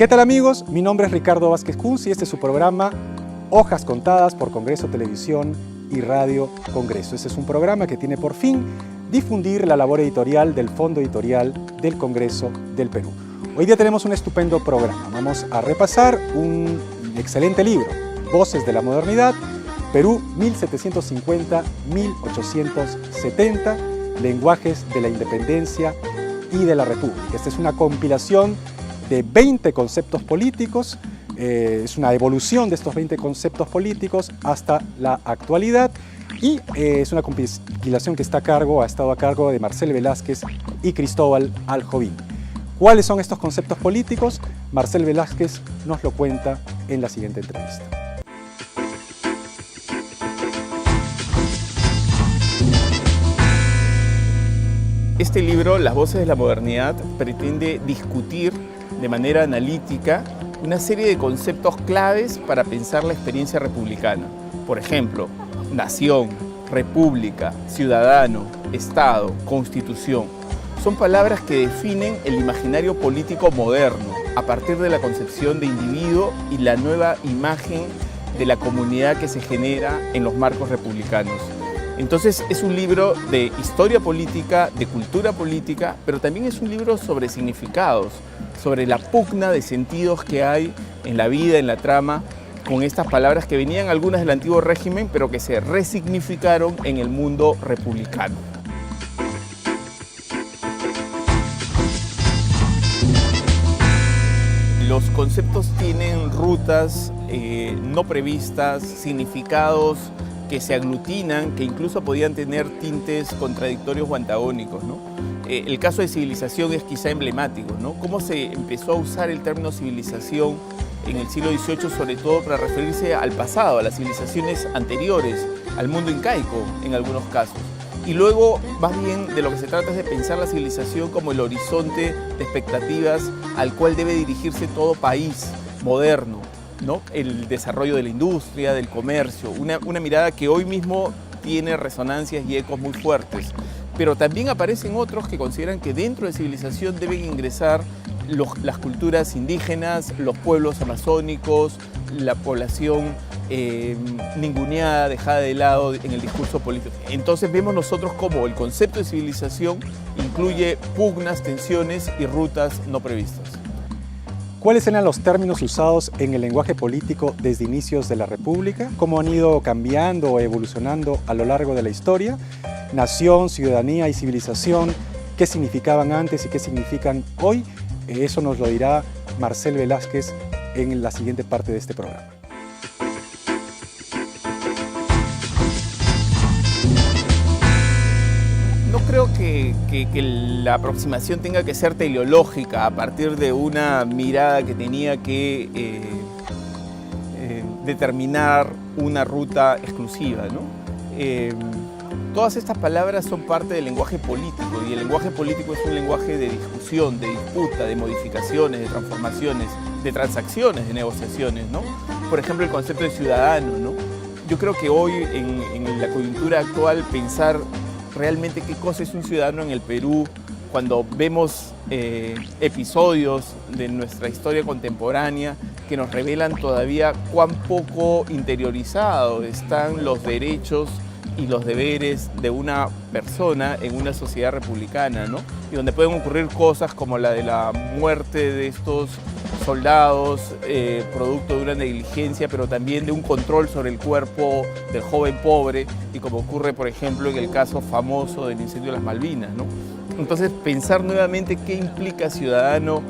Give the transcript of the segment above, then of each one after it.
¿Qué tal amigos? Mi nombre es Ricardo Vázquez Kunz y este es su programa Hojas Contadas por Congreso Televisión y Radio Congreso. Este es un programa que tiene por fin difundir la labor editorial del Fondo Editorial del Congreso del Perú. Hoy día tenemos un estupendo programa. Vamos a repasar un excelente libro, Voces de la Modernidad, Perú 1750-1870, Lenguajes de la Independencia y de la República. Esta es una compilación de 20 conceptos políticos, es una evolución de estos 20 conceptos políticos hasta la actualidad y es una compilación que ha estado a cargo de Marcel Velázquez y Cristóbal Aljobín. ¿Cuáles son estos conceptos políticos? Marcel Velázquez nos lo cuenta en la siguiente entrevista. Este libro, Las Voces de la Modernidad, pretende discutir de manera analítica una serie de conceptos claves para pensar la experiencia republicana. Por ejemplo, nación, república, ciudadano, Estado, constitución. Son palabras que definen el imaginario político moderno a partir de la concepción de individuo y la nueva imagen de la comunidad que se genera en los marcos republicanos. Entonces es un libro de historia política, de cultura política, pero también es un libro sobre significados, sobre la pugna de sentidos que hay en la vida, en la trama, con estas palabras que venían algunas del antiguo régimen, pero que se resignificaron en el mundo republicano. Los conceptos tienen rutas no previstas, significados que se aglutinan, que incluso podían tener tintes contradictorios o antagónicos, ¿no? El caso de civilización es quizá emblemático, ¿no? Cómo se empezó a usar el término civilización en el siglo XVIII, sobre todo para referirse al pasado, a las civilizaciones anteriores, al mundo incaico en algunos casos. Y luego, más bien, de lo que se trata es de pensar la civilización como el horizonte de expectativas al cual debe dirigirse todo país moderno, ¿no? El desarrollo de la industria, del comercio, una mirada que hoy mismo tiene resonancias y ecos muy fuertes. Pero también aparecen otros que consideran que dentro de civilización deben ingresar las culturas indígenas, los pueblos amazónicos, la población ninguneada, dejada de lado en el discurso político. Entonces vemos nosotros cómo el concepto de civilización incluye pugnas, tensiones y rutas no previstas. ¿Cuáles eran los términos usados en el lenguaje político desde inicios de la República? ¿Cómo han ido cambiando o evolucionando a lo largo de la historia? Nación, ciudadanía y civilización, ¿qué significaban antes y qué significan hoy? Eso nos lo dirá Marcel Velázquez en la siguiente parte de este programa. No creo que la aproximación tenga que ser teleológica a partir de una mirada que tenía que determinar una ruta exclusiva, ¿no? Todas estas palabras son parte del lenguaje político y el lenguaje político es un lenguaje de discusión, de disputa, de modificaciones, de transformaciones, de transacciones, de negociaciones, ¿no? Por ejemplo, el concepto de ciudadano, ¿no? Yo creo que hoy en la coyuntura actual pensar realmente qué cosa es un ciudadano en el Perú, cuando vemos episodios de nuestra historia contemporánea que nos revelan todavía cuán poco interiorizados están los derechos y los deberes de una persona en una sociedad republicana, ¿no? Y donde pueden ocurrir cosas como la de la muerte de estos soldados, producto de una negligencia, pero también de un control sobre el cuerpo del joven pobre, y como ocurre, por ejemplo, en el caso famoso del incendio de las Malvinas, ¿no? Entonces, pensar nuevamente qué implica ciudadano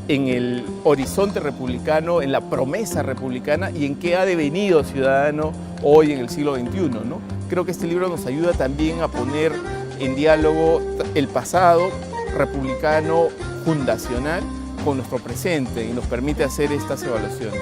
en el horizonte republicano, en la promesa republicana y en qué ha devenido ciudadano hoy en el siglo XXI, ¿no? Creo que este libro nos ayuda también a poner en diálogo el pasado republicano fundacional con nuestro presente y nos permite hacer estas evaluaciones.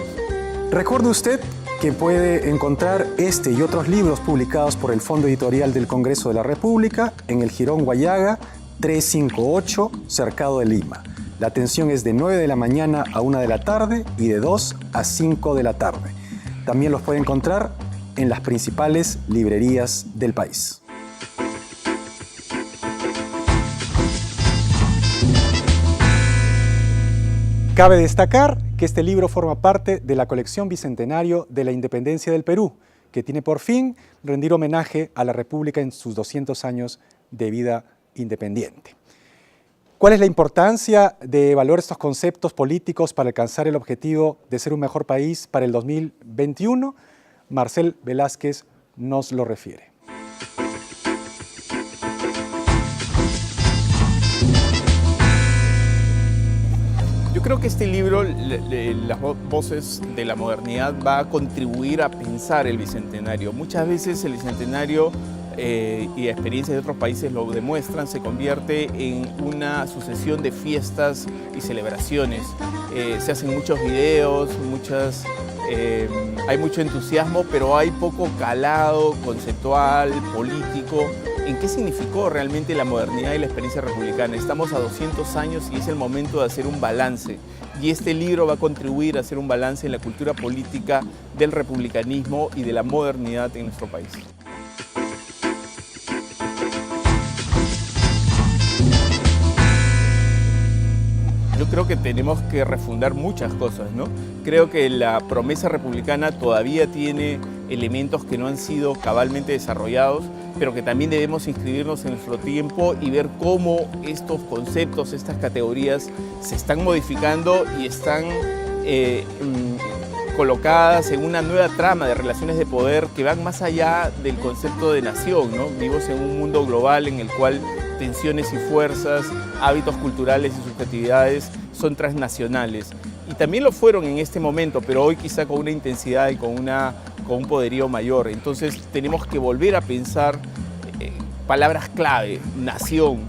Recuerde usted que puede encontrar este y otros libros publicados por el Fondo Editorial del Congreso de la República en el Jirón Guayaga 358, Cercado de Lima. La atención es de 9 de la mañana a 1 de la tarde y de 2 a 5 de la tarde. También los puede encontrar en las principales librerías del país. Cabe destacar que este libro forma parte de la colección Bicentenario de la Independencia del Perú, que tiene por fin rendir homenaje a la República en sus 200 años de vida independiente. ¿Cuál es la importancia de evaluar estos conceptos políticos para alcanzar el objetivo de ser un mejor país para el 2021? Marcel Velázquez nos lo refiere. Yo creo que este libro, Las voces de la modernidad, va a contribuir a pensar el Bicentenario. Muchas veces el Bicentenario y experiencias de otros países lo demuestran, se convierte en una sucesión de fiestas y celebraciones. Se hacen muchos videos, hay mucho entusiasmo, pero hay poco calado conceptual, político, en qué significó realmente la modernidad y la experiencia republicana. Estamos a 200 años y es el momento de hacer un balance. Y este libro va a contribuir a hacer un balance en la cultura política del republicanismo y de la modernidad en nuestro país. Yo creo que tenemos que refundar muchas cosas, ¿no? Creo que la promesa republicana todavía tiene elementos que no han sido cabalmente desarrollados, pero que también debemos inscribirnos en nuestro tiempo y ver cómo estos conceptos, estas categorías se están modificando y están colocadas en una nueva trama de relaciones de poder que van más allá del concepto de nación, ¿no? Vivimos en un mundo global en el cual tensiones y fuerzas, hábitos culturales y subjetividades son transnacionales. Y también lo fueron en este momento, pero hoy quizá con una intensidad y con un poderío mayor. Entonces tenemos que volver a pensar palabras clave: nación,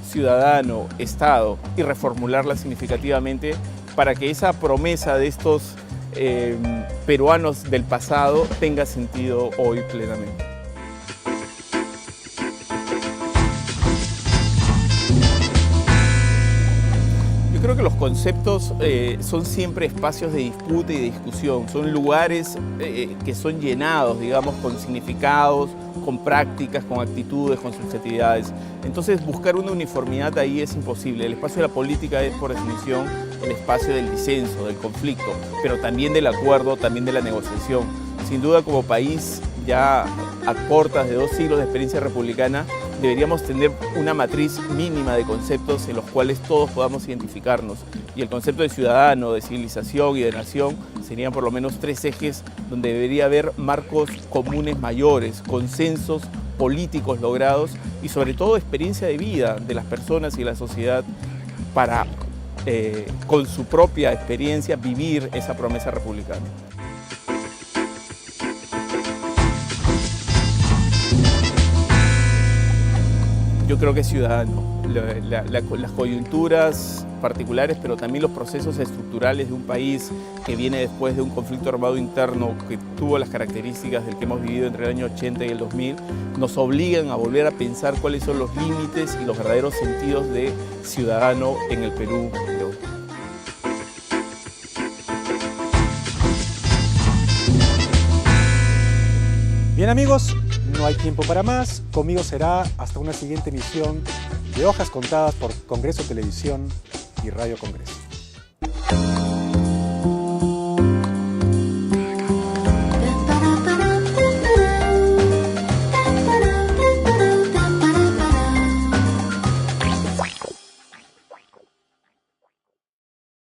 ciudadano, Estado, y reformularlas significativamente para que esa promesa de estos peruanos del pasado tenga sentido hoy plenamente. Yo creo que los conceptos son siempre espacios de disputa y de discusión, son lugares que son llenados, digamos, con significados, con prácticas, con actitudes, con subjetividades. Entonces buscar una uniformidad ahí es imposible. El espacio de la política es, por definición, el espacio del disenso, del conflicto, pero también del acuerdo, también de la negociación. Sin duda, como país, ya a portas de 2 siglos de experiencia republicana, deberíamos tener una matriz mínima de conceptos en los cuales todos podamos identificarnos. Y el concepto de ciudadano, de civilización y de nación serían por lo menos 3 ejes donde debería haber marcos comunes mayores, consensos políticos logrados y sobre todo experiencia de vida de las personas y la sociedad para, con su propia experiencia, vivir esa promesa republicana. Yo creo que es ciudadano. Las coyunturas particulares, pero también los procesos estructurales de un país que viene después de un conflicto armado interno que tuvo las características del que hemos vivido entre el año 80 y el 2000, nos obligan a volver a pensar cuáles son los límites y los verdaderos sentidos de ciudadano en el Perú de hoy. Bien, amigos, no hay tiempo para más. Conmigo será hasta una siguiente emisión de Hojas Contadas por Congreso Televisión y Radio Congreso.